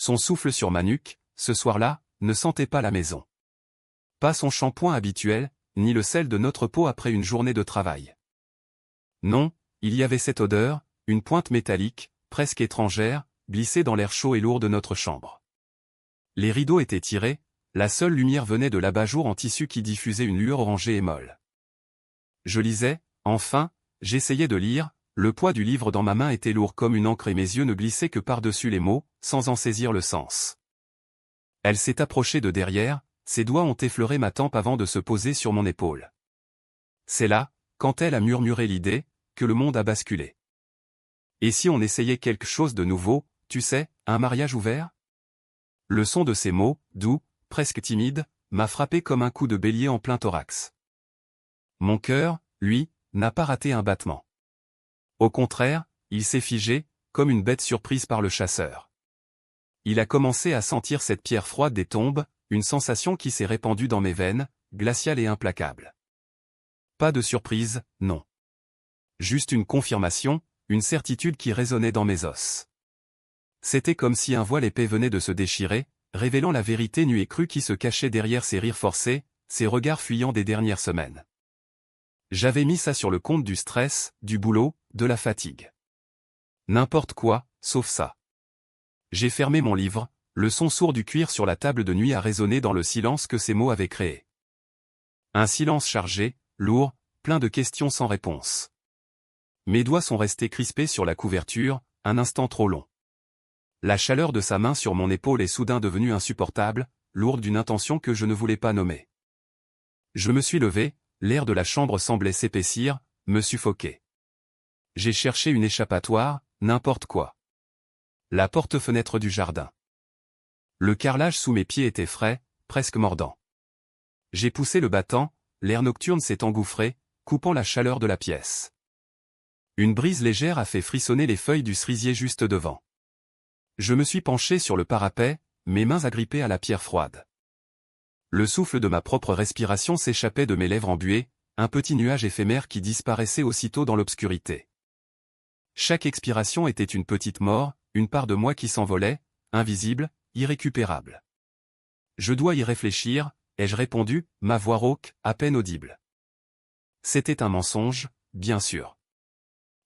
Son souffle sur ma nuque, ce soir-là, ne sentait pas la maison. Pas son shampoing habituel, ni le sel de notre peau après une journée de travail. Non, il y avait cette odeur, une pointe métallique, presque étrangère, glissée dans l'air chaud et lourd de notre chambre. Les rideaux étaient tirés, la seule lumière venait de l'abat-jour en tissu qui diffusait une lueur orangée et molle. Je lisais, enfin, j'essayais de lire, le poids du livre dans ma main était lourd comme une encre et mes yeux ne glissaient que par-dessus les mots, sans en saisir le sens. Elle s'est approchée de derrière, ses doigts ont effleuré ma tempe avant de se poser sur mon épaule. C'est là, quand elle a murmuré l'idée, que le monde a basculé. Et si on essayait quelque chose de nouveau, tu sais, un mariage ouvert? Le son de ces mots, doux, presque timides, m'a frappé comme un coup de bélier en plein thorax. Mon cœur, lui, n'a pas raté un battement. Au contraire, il s'est figé, comme une bête surprise par le chasseur. Il a commencé à sentir cette pierre froide des tombes, une sensation qui s'est répandue dans mes veines, glaciale et implacable. Pas de surprise, non. Juste une confirmation, une certitude qui résonnait dans mes os. C'était comme si un voile épais venait de se déchirer, révélant la vérité nue et crue qui se cachait derrière ces rires forcés, ces regards fuyants des dernières semaines. J'avais mis ça sur le compte du stress, du boulot, de la fatigue. N'importe quoi, sauf ça. J'ai fermé mon livre, le son sourd du cuir sur la table de nuit a résonné dans le silence que ces mots avaient créé. Un silence chargé, lourd, plein de questions sans réponse. Mes doigts sont restés crispés sur la couverture, un instant trop long. La chaleur de sa main sur mon épaule est soudain devenue insupportable, lourde d'une intention que je ne voulais pas nommer. Je me suis levé, l'air de la chambre semblait s'épaissir, me suffoquer. J'ai cherché une échappatoire, n'importe quoi. La porte-fenêtre du jardin. Le carrelage sous mes pieds était frais, presque mordant. J'ai poussé le battant, l'air nocturne s'est engouffré, coupant la chaleur de la pièce. Une brise légère a fait frissonner les feuilles du cerisier juste devant. Je me suis penché sur le parapet, mes mains agrippées à la pierre froide. Le souffle de ma propre respiration s'échappait de mes lèvres embuées, un petit nuage éphémère qui disparaissait aussitôt dans l'obscurité. Chaque expiration était une petite mort, une part de moi qui s'envolait, invisible, irrécupérable. Je dois y réfléchir, ai-je répondu, ma voix rauque, à peine audible. C'était un mensonge, bien sûr.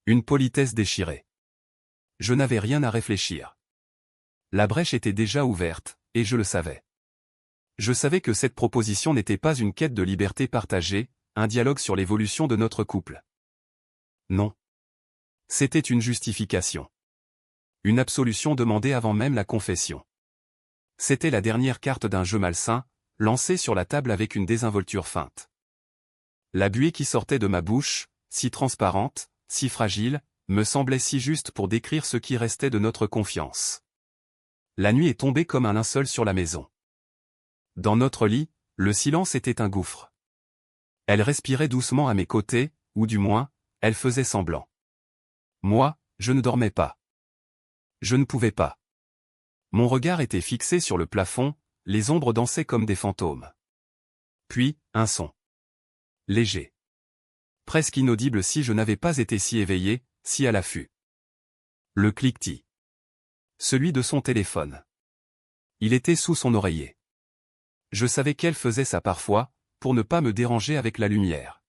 Une politesse déchirée. Je n'avais rien à réfléchir. La brèche était déjà ouverte, et je le savais. Je savais que cette proposition n'était pas une quête de liberté partagée, un dialogue sur l'évolution de notre couple. Non. C'était une justification. Une absolution demandée avant même la confession. C'était la dernière carte d'un jeu malsain, lancée sur la table avec une désinvolture feinte. La buée qui sortait de ma bouche, si transparente, si fragile, me semblait si juste pour décrire ce qui restait de notre confiance. La nuit est tombée comme un linceul sur la maison. Dans notre lit, le silence était un gouffre. Elle respirait doucement à mes côtés, ou du moins, elle faisait semblant. Moi, je ne dormais pas. Je ne pouvais pas. Mon regard était fixé sur le plafond, les ombres dansaient comme des fantômes. Puis, un son. Léger. Presque inaudible si je n'avais pas été si éveillé, si à l'affût. Le cliquetis. Celui de son téléphone. Il était sous son oreiller. Je savais qu'elle faisait ça parfois, pour ne pas me déranger avec la lumière.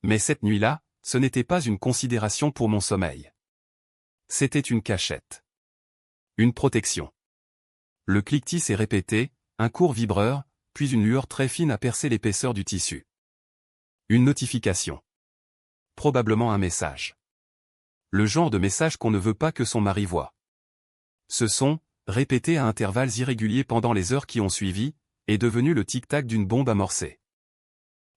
Mais cette nuit-là, ce n'était pas une considération pour mon sommeil. C'était une cachette. Une protection. Le cliquetis s'est répété, un court vibreur, puis une lueur très fine a percé l'épaisseur du tissu. Une notification. Probablement un message. Le genre de message qu'on ne veut pas que son mari voie. Ce son, répété à intervalles irréguliers pendant les heures qui ont suivi, est devenu le tic-tac d'une bombe amorcée.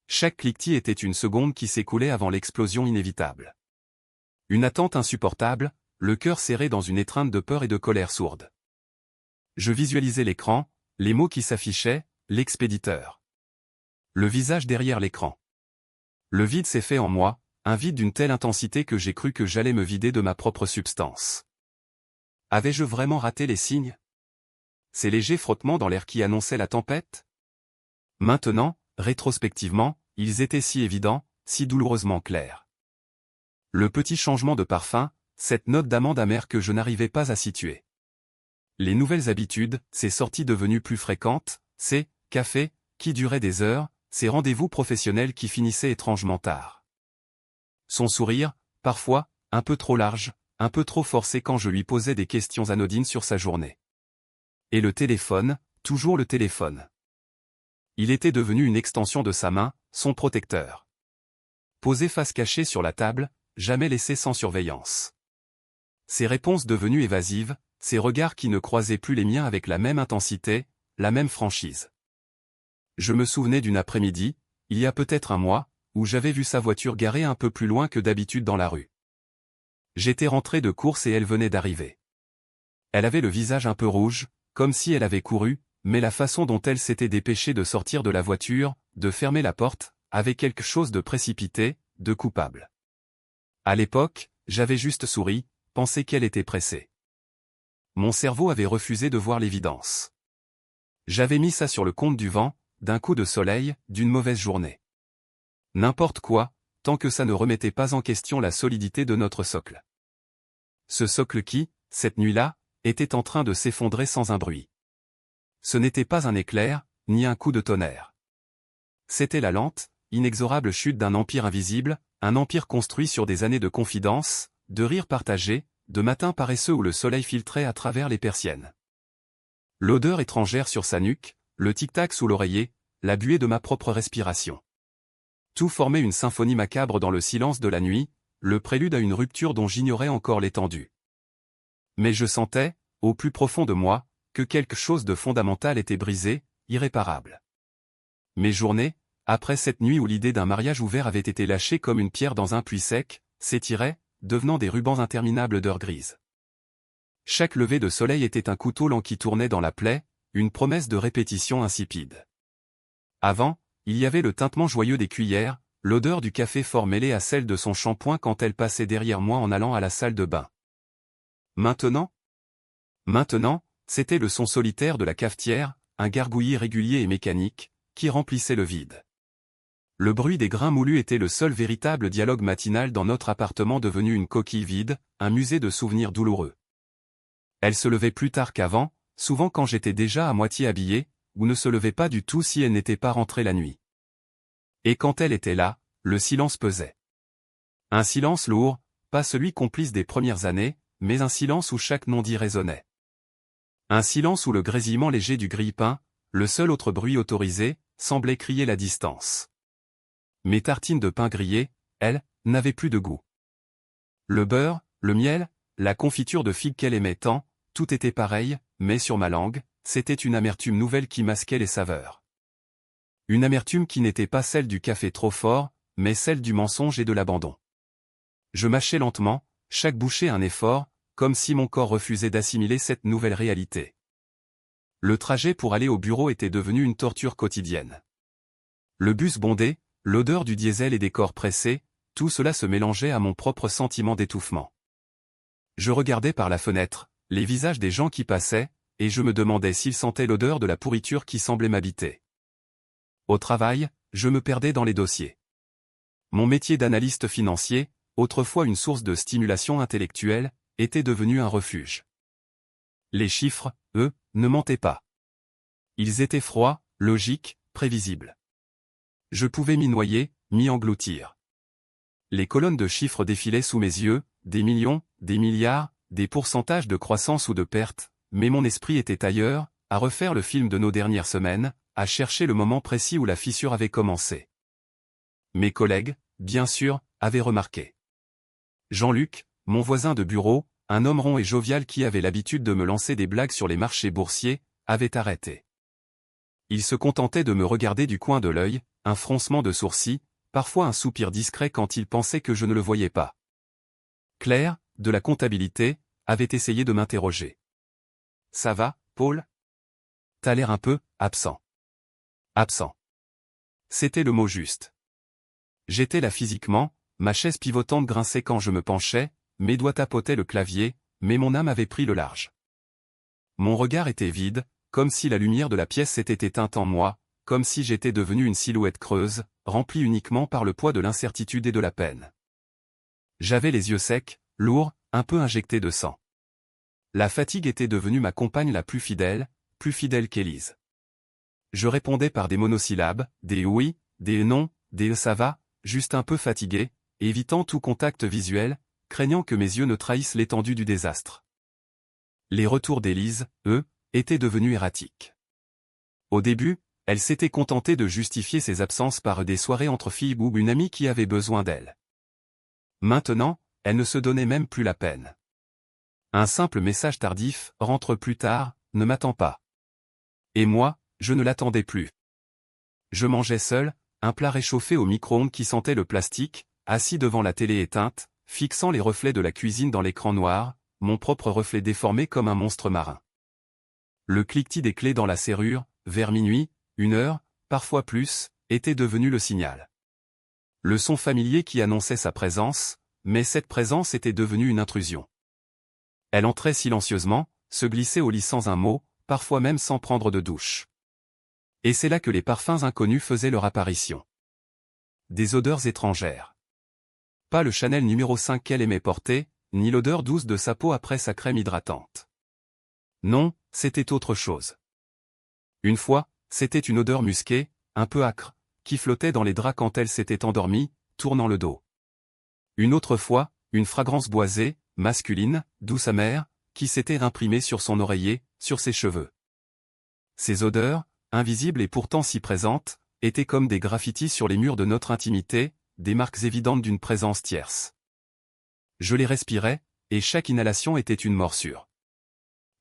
Chaque cliquetis était une seconde qui s'écoulait avant l'explosion inévitable. Une attente insupportable, le cœur serré dans une étreinte de peur et de colère sourde. Je visualisais l'écran, les mots qui s'affichaient, l'expéditeur. Le visage derrière l'écran. Le vide s'est fait en moi, un vide d'une telle intensité que j'ai cru que j'allais me vider de ma propre substance. Avais-je vraiment raté les signes? Ces légers frottements dans l'air qui annonçaient la tempête? Maintenant, rétrospectivement, ils étaient si évidents, si douloureusement clairs. Le petit changement de parfum, cette note d'amande amère que je n'arrivais pas à situer. Les nouvelles habitudes, ces sorties devenues plus fréquentes, ces cafés qui duraient des heures, ces rendez-vous professionnels qui finissaient étrangement tard. Son sourire, parfois, un peu trop large, un peu trop forcé quand je lui posais des questions anodines sur sa journée. Et le téléphone, toujours le téléphone. Il était devenu une extension de sa main, son protecteur. Posé face cachée sur la table, jamais laissé sans surveillance. Ses réponses devenues évasives, ses regards qui ne croisaient plus les miens avec la même intensité, la même franchise. Je me souvenais d'une après-midi, il y a peut-être un mois, où j'avais vu sa voiture garée un peu plus loin que d'habitude dans la rue. J'étais rentré de course et elle venait d'arriver. Elle avait le visage un peu rouge, comme si elle avait couru, mais la façon dont elle s'était dépêchée de sortir de la voiture, de fermer la porte, avait quelque chose de précipité, de coupable. À l'époque, j'avais juste souri, pensé qu'elle était pressée. Mon cerveau avait refusé de voir l'évidence. J'avais mis ça sur le compte du vent, d'un coup de soleil, d'une mauvaise journée. N'importe quoi, tant que ça ne remettait pas en question la solidité de notre socle. Ce socle qui, cette nuit-là, était en train de s'effondrer sans un bruit. Ce n'était pas un éclair, ni un coup de tonnerre. C'était la lente, inexorable chute d'un empire invisible, un empire construit sur des années de confidence, de rires partagés, de matins paresseux où le soleil filtrait à travers les persiennes. L'odeur étrangère sur sa nuque, le tic-tac sous l'oreiller, la buée de ma propre respiration. Tout formait une symphonie macabre dans le silence de la nuit, le prélude à une rupture dont j'ignorais encore l'étendue. Mais je sentais, au plus profond de moi, que quelque chose de fondamental était brisé, irréparable. Mes journées, après cette nuit où l'idée d'un mariage ouvert avait été lâchée comme une pierre dans un puits sec, s'étiraient, devenant des rubans interminables d'heures grises. Chaque lever de soleil était un couteau lent qui tournait dans la plaie, une promesse de répétition insipide. Avant, il y avait le tintement joyeux des cuillères, l'odeur du café fort mêlée à celle de son shampoing quand elle passait derrière moi en allant à la salle de bain. Maintenant, c'était le son solitaire de la cafetière, un gargouillis régulier et mécanique, qui remplissait le vide. Le bruit des grains moulus était le seul véritable dialogue matinal dans notre appartement devenu une coquille vide, un musée de souvenirs douloureux. Elle se levait plus tard qu'avant, souvent quand j'étais déjà à moitié habillé, ou ne se levait pas du tout si elle n'était pas rentrée la nuit. Et quand elle était là, le silence pesait. Un silence lourd, pas celui complice des premières années, mais un silence où chaque non-dit résonnait. Un silence où le grésillement léger du grille-pain, le seul autre bruit autorisé, semblait crier la distance. Mes tartines de pain grillé, elles, n'avaient plus de goût. Le beurre, le miel, la confiture de figues qu'elle aimait tant, tout était pareil, mais sur ma langue, c'était une amertume nouvelle qui masquait les saveurs. Une amertume qui n'était pas celle du café trop fort, mais celle du mensonge et de l'abandon. Je mâchais lentement, chaque bouchée un effort, comme si mon corps refusait d'assimiler cette nouvelle réalité. Le trajet pour aller au bureau était devenu une torture quotidienne. Le bus bondé, l'odeur du diesel et des corps pressés, tout cela se mélangeait à mon propre sentiment d'étouffement. Je regardais par la fenêtre, les visages des gens qui passaient, et je me demandais s'ils sentaient l'odeur de la pourriture qui semblait m'habiter. Au travail, je me perdais dans les dossiers. Mon métier d'analyste financier, autrefois une source de stimulation intellectuelle, était devenu un refuge. Les chiffres, eux, ne mentaient pas. Ils étaient froids, logiques, prévisibles. Je pouvais m'y noyer, m'y engloutir. Les colonnes de chiffres défilaient sous mes yeux, des millions, des milliards, des pourcentages de croissance ou de perte, mais mon esprit était ailleurs, à refaire le film de nos dernières semaines, à chercher le moment précis où la fissure avait commencé. Mes collègues, bien sûr, avaient remarqué. Jean-Luc, mon voisin de bureau, un homme rond et jovial qui avait l'habitude de me lancer des blagues sur les marchés boursiers, avait arrêté. Il se contentait de me regarder du coin de l'œil, un froncement de sourcils, parfois un soupir discret quand il pensait que je ne le voyais pas. Claire, de la comptabilité, avait essayé de m'interroger. « Ça va, Paul ? T'as l'air un peu absent. » Absent. C'était le mot juste. J'étais là physiquement, ma chaise pivotante grinçait quand je me penchais, mes doigts tapotaient le clavier, mais mon âme avait pris le large. Mon regard était vide, comme si la lumière de la pièce s'était éteinte en moi, comme si j'étais devenu une silhouette creuse, remplie uniquement par le poids de l'incertitude et de la peine. J'avais les yeux secs, lourds, un peu injectés de sang. La fatigue était devenue ma compagne la plus fidèle qu'Élise. Je répondais par des monosyllabes, des oui, des non, des ça va, juste un peu fatigué, évitant tout contact visuel, craignant que mes yeux ne trahissent l'étendue du désastre. Les retours d'Élise, eux, étaient devenus erratiques. Au début, elle s'était contentée de justifier ses absences par des soirées entre filles ou une amie qui avait besoin d'elle. Maintenant, elle ne se donnait même plus la peine. Un simple message tardif, rentre plus tard, ne m'attend pas. Et moi, je ne l'attendais plus. Je mangeais seul, un plat réchauffé au micro-ondes qui sentait le plastique, assis devant la télé éteinte, fixant les reflets de la cuisine dans l'écran noir, mon propre reflet déformé comme un monstre marin. Le cliquetis des clés dans la serrure, vers minuit, 1 heure, parfois plus, était devenu le signal. Le son familier qui annonçait sa présence, mais cette présence était devenue une intrusion. Elle entrait silencieusement, se glissait au lit sans un mot, parfois même sans prendre de douche. Et c'est là que les parfums inconnus faisaient leur apparition. Des odeurs étrangères. Pas le Chanel numéro 5 qu'elle aimait porter, ni l'odeur douce de sa peau après sa crème hydratante. Non, c'était autre chose. Une fois, c'était une odeur musquée, un peu âcre, qui flottait dans les draps quand elle s'était endormie, tournant le dos. Une autre fois, une fragrance boisée, masculine, douce amère, qui s'était imprimée sur son oreiller, sur ses cheveux. Ces odeurs, invisibles et pourtant si présentes, étaient comme des graffitis sur les murs de notre intimité, des marques évidentes d'une présence tierce. Je les respirais, et chaque inhalation était une morsure.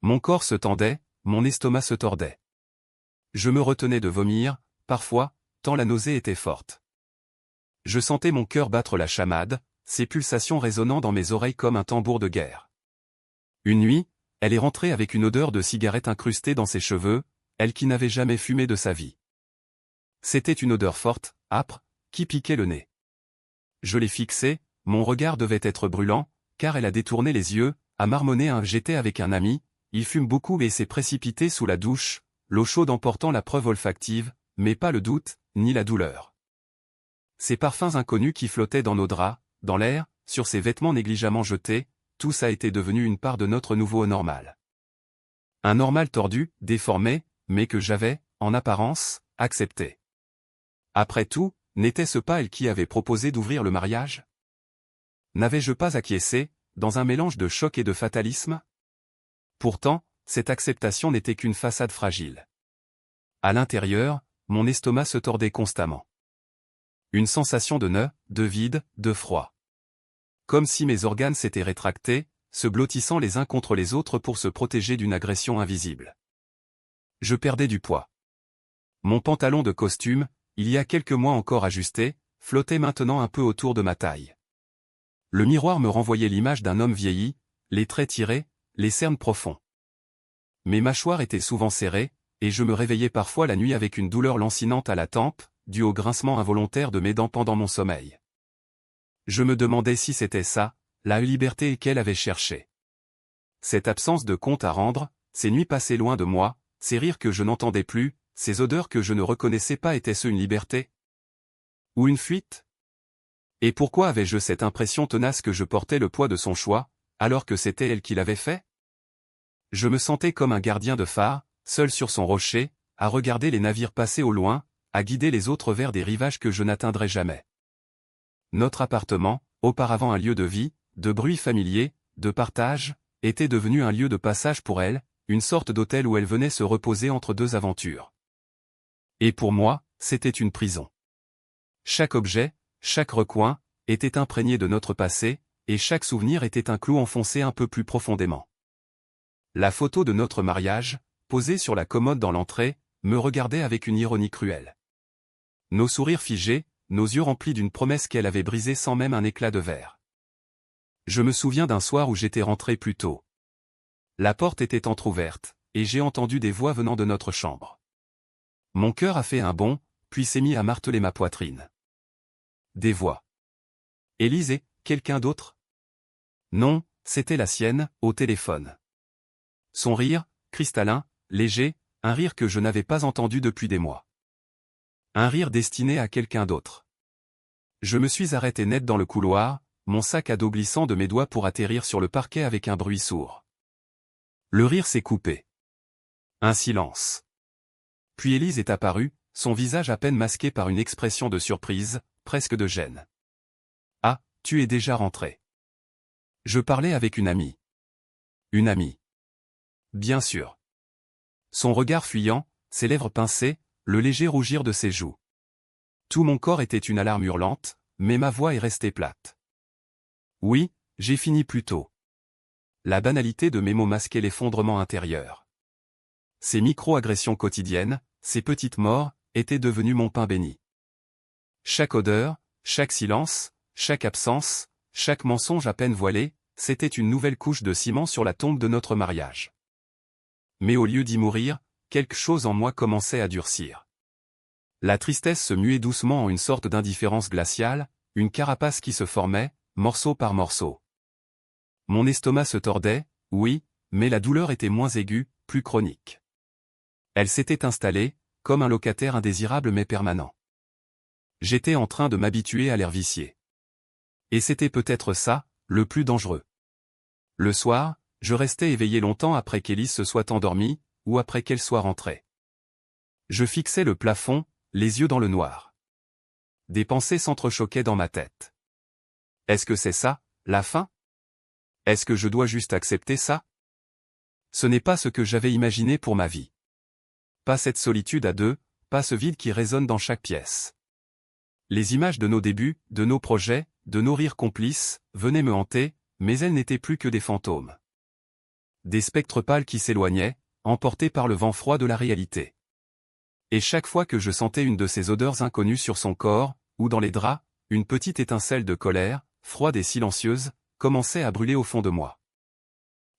Mon corps se tendait, mon estomac se tordait. Je me retenais de vomir, parfois, tant la nausée était forte. Je sentais mon cœur battre la chamade, ses pulsations résonnant dans mes oreilles comme un tambour de guerre. Une nuit, elle est rentrée avec une odeur de cigarette incrustée dans ses cheveux, elle qui n'avait jamais fumé de sa vie. C'était une odeur forte, âpre, qui piquait le nez. Je l'ai fixée, mon regard devait être brûlant, car elle a détourné les yeux, a marmonné un « j'étais avec un ami », il fume beaucoup et s'est précipité sous la douche, l'eau chaude emportant la preuve olfactive, mais pas le doute, ni la douleur. Ces parfums inconnus qui flottaient dans nos draps, dans l'air, sur ces vêtements négligemment jetés, tout ça était devenu une part de notre nouveau normal. Un normal tordu, déformé, mais que j'avais, en apparence, accepté. Après tout, n'était-ce pas elle qui avait proposé d'ouvrir le mariage? N'avais-je pas acquiescé, dans un mélange de choc et de fatalisme? Pourtant, cette acceptation n'était qu'une façade fragile. À l'intérieur, mon estomac se tordait constamment. Une sensation de nœud, de vide, de froid. Comme si mes organes s'étaient rétractés, se blottissant les uns contre les autres pour se protéger d'une agression invisible. Je perdais du poids. Mon pantalon de costume, il y a quelques mois encore ajusté, flottait maintenant un peu autour de ma taille. Le miroir me renvoyait l'image d'un homme vieilli, les traits tirés, les cernes profonds. Mes mâchoires étaient souvent serrées, et je me réveillais parfois la nuit avec une douleur lancinante à la tempe, due au grincement involontaire de mes dents pendant mon sommeil. Je me demandais si c'était ça, la liberté qu'elle avait cherchée. Cette absence de compte à rendre, ces nuits passées loin de moi, ces rires que je n'entendais plus, ces odeurs que je ne reconnaissais pas, étaient-ce une liberté? Ou une fuite? Et pourquoi avais-je cette impression tenace que je portais le poids de son choix, alors que c'était elle qui l'avait fait? Je me sentais comme un gardien de phare, seul sur son rocher, à regarder les navires passer au loin, à guider les autres vers des rivages que je n'atteindrais jamais. Notre appartement, auparavant un lieu de vie, de bruit familier, de partage, était devenu un lieu de passage pour elle, une sorte d'hôtel où elle venait se reposer entre deux aventures. Et pour moi, c'était une prison. Chaque objet, chaque recoin, était imprégné de notre passé, et chaque souvenir était un clou enfoncé un peu plus profondément. La photo de notre mariage, posée sur la commode dans l'entrée, me regardait avec une ironie cruelle. Nos sourires figés, nos yeux remplis d'une promesse qu'elle avait brisée sans même un éclat de verre. Je me souviens d'un soir où j'étais rentré plus tôt. La porte était entr'ouverte, et j'ai entendu des voix venant de notre chambre. Mon cœur a fait un bond, puis s'est mis à marteler ma poitrine. Des voix. Élise et quelqu'un d'autre? Non, c'était la sienne, au téléphone. Son rire, cristallin, léger, un rire que je n'avais pas entendu depuis des mois. Un rire destiné à quelqu'un d'autre. Je me suis arrêté net dans le couloir, mon sac à dos glissant de mes doigts pour atterrir sur le parquet avec un bruit sourd. Le rire s'est coupé. Un silence. Puis Élise est apparue, son visage à peine masqué par une expression de surprise, presque de gêne. « Ah, tu es déjà rentré. » Je parlais avec une amie. Une amie. Bien sûr. Son regard fuyant, ses lèvres pincées, le léger rougir de ses joues. Tout mon corps était une alarme hurlante, mais ma voix est restée plate. Oui, j'ai fini plus tôt. La banalité de mes mots masquait l'effondrement intérieur. Ces micro-agressions quotidiennes, ces petites morts, étaient devenues mon pain béni. Chaque odeur, chaque silence, chaque absence, chaque mensonge à peine voilé, c'était une nouvelle couche de ciment sur la tombe de notre mariage. Mais au lieu d'y mourir, quelque chose en moi commençait à durcir. La tristesse se muait doucement en une sorte d'indifférence glaciale, une carapace qui se formait, morceau par morceau. Mon estomac se tordait, oui, mais la douleur était moins aiguë, plus chronique. Elle s'était installée, comme un locataire indésirable mais permanent. J'étais en train de m'habituer à l'air vicié. Et c'était peut-être ça, le plus dangereux. Le soir, je restais éveillé longtemps après qu'Élise se soit endormie, ou après qu'elle soit rentrée. Je fixais le plafond, les yeux dans le noir. Des pensées s'entrechoquaient dans ma tête. Est-ce que c'est ça, la fin? Est-ce que je dois juste accepter ça? Ce n'est pas ce que j'avais imaginé pour ma vie. Pas cette solitude à deux, pas ce vide qui résonne dans chaque pièce. Les images de nos débuts, de nos projets, de nos rires complices, venaient me hanter, mais elles n'étaient plus que des fantômes. Des spectres pâles qui s'éloignaient, emportés par le vent froid de la réalité. Et chaque fois que je sentais une de ces odeurs inconnues sur son corps, ou dans les draps, une petite étincelle de colère, froide et silencieuse, commençait à brûler au fond de moi.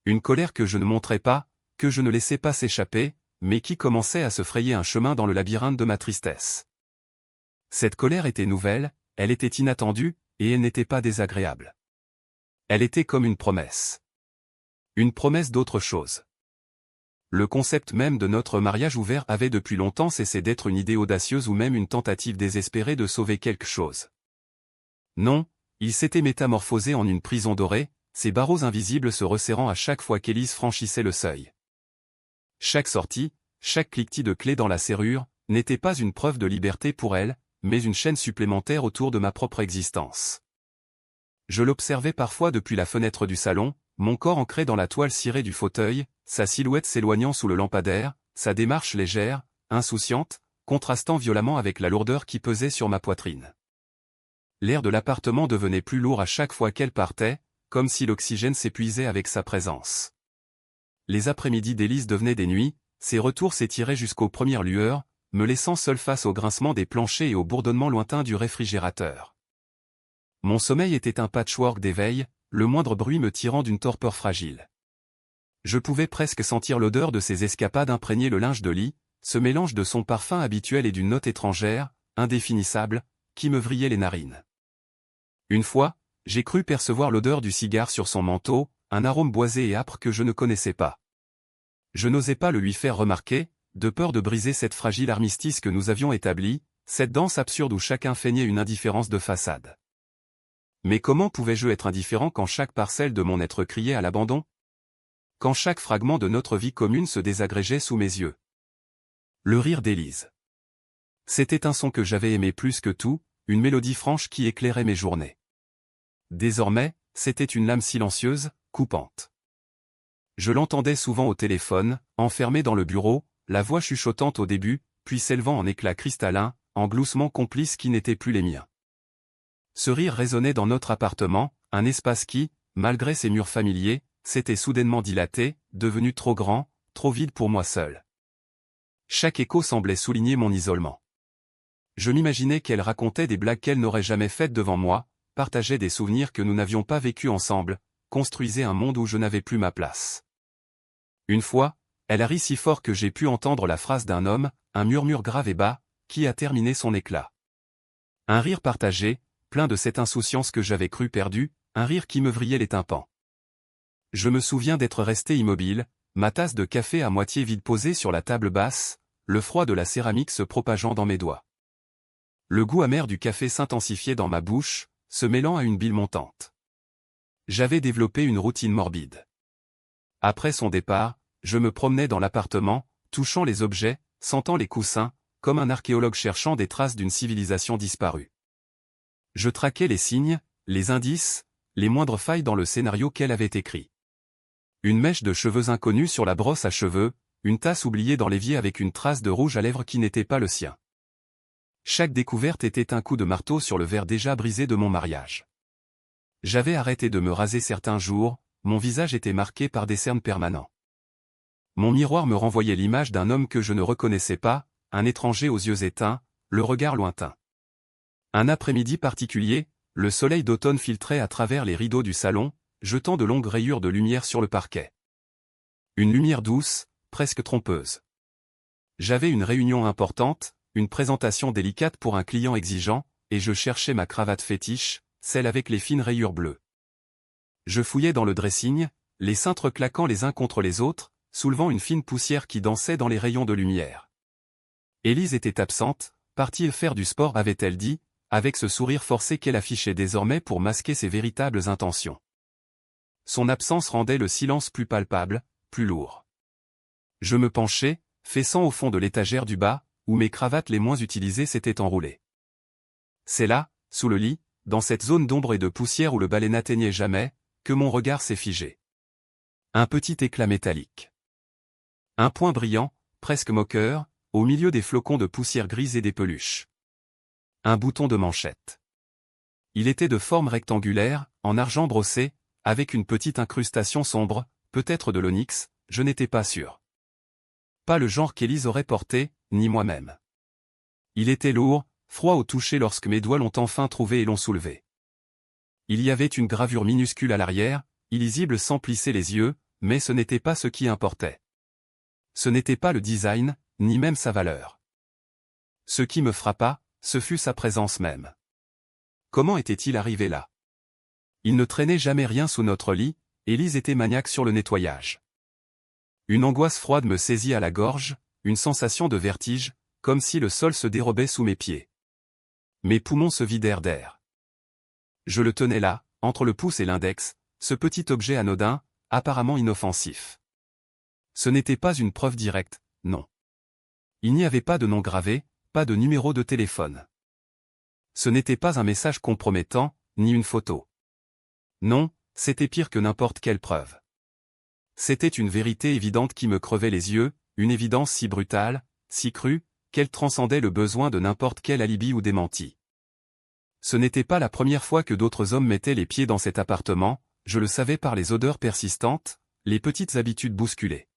Une colère que je ne montrais pas, que je ne laissais pas s'échapper, mais qui commençait à se frayer un chemin dans le labyrinthe de ma tristesse. Cette colère était nouvelle, elle était inattendue, et elle n'était pas désagréable. Elle était comme une promesse. Une promesse d'autre chose. Le concept même de notre mariage ouvert avait depuis longtemps cessé d'être une idée audacieuse ou même une tentative désespérée de sauver quelque chose. Non, il s'était métamorphosé en une prison dorée, ses barreaux invisibles se resserrant à chaque fois qu'Élise franchissait le seuil. Chaque sortie, chaque cliquetis de clé dans la serrure, n'était pas une preuve de liberté pour elle, mais une chaîne supplémentaire autour de ma propre existence. Je l'observais parfois depuis la fenêtre du salon, mon corps ancré dans la toile cirée du fauteuil, sa silhouette s'éloignant sous le lampadaire, sa démarche légère, insouciante, contrastant violemment avec la lourdeur qui pesait sur ma poitrine. L'air de l'appartement devenait plus lourd à chaque fois qu'elle partait, comme si l'oxygène s'épuisait avec sa présence. Les après-midi d'Élise devenaient des nuits, ses retours s'étiraient jusqu'aux premières lueurs, me laissant seul face au grincement des planchers et au bourdonnement lointain du réfrigérateur. Mon sommeil était un patchwork d'éveil, le moindre bruit me tirant d'une torpeur fragile. Je pouvais presque sentir l'odeur de ses escapades imprégner le linge de lit, ce mélange de son parfum habituel et d'une note étrangère, indéfinissable, qui me vrillait les narines. Une fois, j'ai cru percevoir l'odeur du cigare sur son manteau, un arôme boisé et âpre que je ne connaissais pas. Je n'osais pas le lui faire remarquer, de peur de briser cette fragile armistice que nous avions établie, cette danse absurde où chacun feignait une indifférence de façade. Mais comment pouvais-je être indifférent quand chaque parcelle de mon être criait à l'abandon? Quand chaque fragment de notre vie commune se désagrégeait sous mes yeux? Le rire d'Élise. C'était un son que j'avais aimé plus que tout, une mélodie franche qui éclairait mes journées. Désormais, c'était une lame silencieuse, coupante. Je l'entendais souvent au téléphone, enfermé dans le bureau, la voix chuchotante au début, puis s'élevant en éclats cristallins, en gloussements complices qui n'étaient plus les miens. Ce rire résonnait dans notre appartement, un espace qui, malgré ses murs familiers, s'était soudainement dilaté, devenu trop grand, trop vide pour moi seul. Chaque écho semblait souligner mon isolement. Je m'imaginais qu'elle racontait des blagues qu'elle n'aurait jamais faites devant moi, partageait des souvenirs que nous n'avions pas vécus ensemble, construisait un monde où je n'avais plus ma place. Une fois, elle a ri si fort que j'ai pu entendre la phrase d'un homme, un murmure grave et bas, qui a terminé son éclat. Un rire partagé, plein de cette insouciance que j'avais cru perdue, un rire qui me vrillait les tympans. Je me souviens d'être resté immobile, ma tasse de café à moitié vide posée sur la table basse, le froid de la céramique se propageant dans mes doigts. Le goût amer du café s'intensifiait dans ma bouche, se mêlant à une bile montante. J'avais développé une routine morbide. Après son départ, je me promenais dans l'appartement, touchant les objets, sentant les coussins, comme un archéologue cherchant des traces d'une civilisation disparue. Je traquais les signes, les indices, les moindres failles dans le scénario qu'elle avait écrit. Une mèche de cheveux inconnus sur la brosse à cheveux, une tasse oubliée dans l'évier avec une trace de rouge à lèvres qui n'était pas le sien. Chaque découverte était un coup de marteau sur le verre déjà brisé de mon mariage. J'avais arrêté de me raser certains jours, mon visage était marqué par des cernes permanents. Mon miroir me renvoyait l'image d'un homme que je ne reconnaissais pas, un étranger aux yeux éteints, le regard lointain. Un après-midi particulier, le soleil d'automne filtrait à travers les rideaux du salon, jetant de longues rayures de lumière sur le parquet. Une lumière douce, presque trompeuse. J'avais une réunion importante, une présentation délicate pour un client exigeant, et je cherchais ma cravate fétiche, celle avec les fines rayures bleues. Je fouillais dans le dressing, les cintres claquant les uns contre les autres, soulevant une fine poussière qui dansait dans les rayons de lumière. Élise était absente, partie faire du sport avait-elle dit, avec ce sourire forcé qu'elle affichait désormais pour masquer ses véritables intentions. Son absence rendait le silence plus palpable, plus lourd. Je me penchai, fessant au fond de l'étagère du bas, où mes cravates les moins utilisées s'étaient enroulées. C'est là, sous le lit, dans cette zone d'ombre et de poussière où le balai n'atteignait jamais, que mon regard s'est figé. Un petit éclat métallique. Un point brillant, presque moqueur, au milieu des flocons de poussière grise et des peluches. Un bouton de manchette. Il était de forme rectangulaire, en argent brossé, avec une petite incrustation sombre, peut-être de l'onyx, je n'étais pas sûr. Pas le genre qu'Élise aurait porté, ni moi-même. Il était lourd, froid au toucher lorsque mes doigts l'ont enfin trouvé et l'ont soulevé. Il y avait une gravure minuscule à l'arrière, illisible sans plisser les yeux, mais ce n'était pas ce qui importait. Ce n'était pas le design, ni même sa valeur. Ce qui me frappa, ce fut sa présence même. Comment était-il arrivé là? Il ne traînait jamais rien sous notre lit, Élise était maniaque sur le nettoyage. Une angoisse froide me saisit à la gorge, une sensation de vertige, comme si le sol se dérobait sous mes pieds. Mes poumons se vidèrent d'air. Je le tenais là, entre le pouce et l'index, ce petit objet anodin, apparemment inoffensif. Ce n'était pas une preuve directe, non. Il n'y avait pas de nom gravé, pas de numéro de téléphone. Ce n'était pas un message compromettant, ni une photo. Non, c'était pire que n'importe quelle preuve. C'était une vérité évidente qui me crevait les yeux, une évidence si brutale, si crue, qu'elle transcendait le besoin de n'importe quel alibi ou démenti. Ce n'était pas la première fois que d'autres hommes mettaient les pieds dans cet appartement, je le savais par les odeurs persistantes, les petites habitudes bousculées.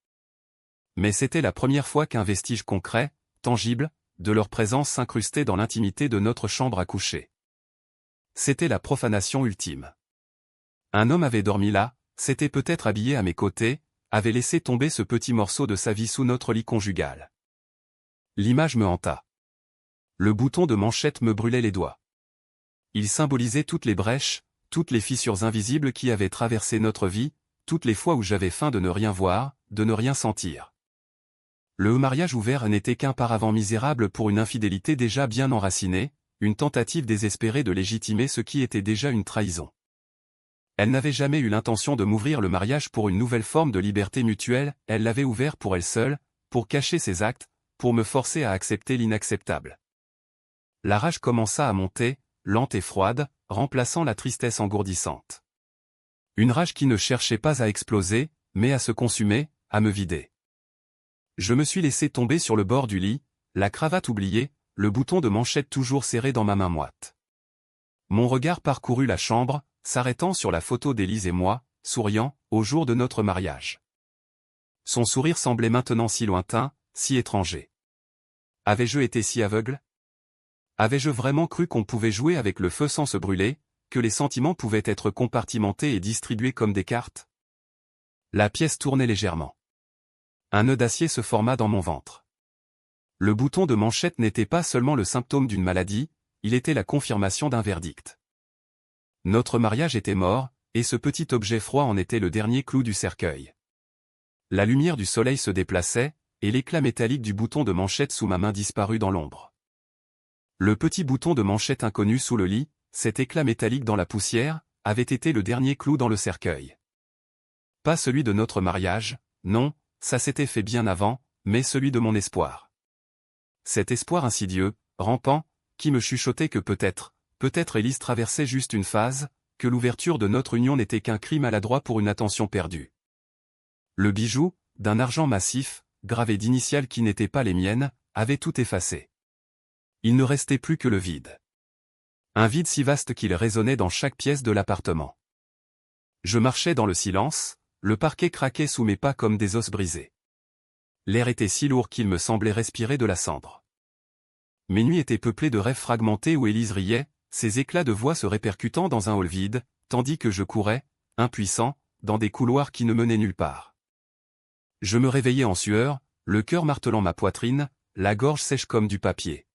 Mais c'était la première fois qu'un vestige concret, tangible, de leur présence s'incrustait dans l'intimité de notre chambre à coucher. C'était la profanation ultime. Un homme avait dormi là, s'était peut-être habillé à mes côtés, avait laissé tomber ce petit morceau de sa vie sous notre lit conjugal. L'image me hanta. Le bouton de manchette me brûlait les doigts. Il symbolisait toutes les brèches, toutes les fissures invisibles qui avaient traversé notre vie, toutes les fois où j'avais faim de ne rien voir, de ne rien sentir. Le mariage ouvert n'était qu'un paravent misérable pour une infidélité déjà bien enracinée, une tentative désespérée de légitimer ce qui était déjà une trahison. Elle n'avait jamais eu l'intention de m'ouvrir le mariage pour une nouvelle forme de liberté mutuelle, elle l'avait ouvert pour elle seule, pour cacher ses actes, pour me forcer à accepter l'inacceptable. La rage commença à monter, lente et froide, remplaçant la tristesse engourdissante. Une rage qui ne cherchait pas à exploser, mais à se consumer, à me vider. Je me suis laissé tomber sur le bord du lit, la cravate oubliée, le bouton de manchette toujours serré dans ma main moite. Mon regard parcourut la chambre, s'arrêtant sur la photo d'Élise et moi, souriant, au jour de notre mariage. Son sourire semblait maintenant si lointain, si étranger. Avais-je été si aveugle? Avais-je vraiment cru qu'on pouvait jouer avec le feu sans se brûler, que les sentiments pouvaient être compartimentés et distribués comme des cartes? La pièce tournait légèrement. Un nœud d'acier se forma dans mon ventre. Le bouton de manchette n'était pas seulement le symptôme d'une maladie, il était la confirmation d'un verdict. Notre mariage était mort, et ce petit objet froid en était le dernier clou du cercueil. La lumière du soleil se déplaçait, et l'éclat métallique du bouton de manchette sous ma main disparut dans l'ombre. Le petit bouton de manchette inconnu sous le lit, cet éclat métallique dans la poussière, avait été le dernier clou dans le cercueil. Pas celui de notre mariage, non, ça s'était fait bien avant, mais celui de mon espoir. Cet espoir insidieux, rampant, qui me chuchotait que peut-être Élise traversait juste une phase, que l'ouverture de notre union n'était qu'un cri maladroit pour une attention perdue. Le bijou, d'un argent massif, gravé d'initiales qui n'étaient pas les miennes, avait tout effacé. Il ne restait plus que le vide. Un vide si vaste qu'il résonnait dans chaque pièce de l'appartement. Je marchais dans le silence, le parquet craquait sous mes pas comme des os brisés. L'air était si lourd qu'il me semblait respirer de la cendre. Mes nuits étaient peuplées de rêves fragmentés où Élise riait, ses éclats de voix se répercutant dans un hall vide, tandis que je courais, impuissant, dans des couloirs qui ne menaient nulle part. Je me réveillais en sueur, le cœur martelant ma poitrine, la gorge sèche comme du papier.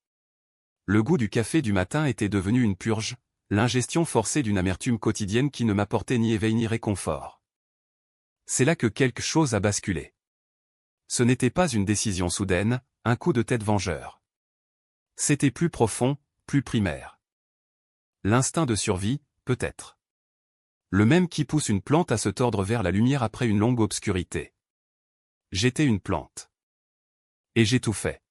Le goût du café du matin était devenu une purge, l'ingestion forcée d'une amertume quotidienne qui ne m'apportait ni éveil ni réconfort. C'est là que quelque chose a basculé. Ce n'était pas une décision soudaine, un coup de tête vengeur. C'était plus profond, plus primaire. L'instinct de survie, peut-être. Le même qui pousse une plante à se tordre vers la lumière après une longue obscurité. J'étais une plante. Et j'étouffais.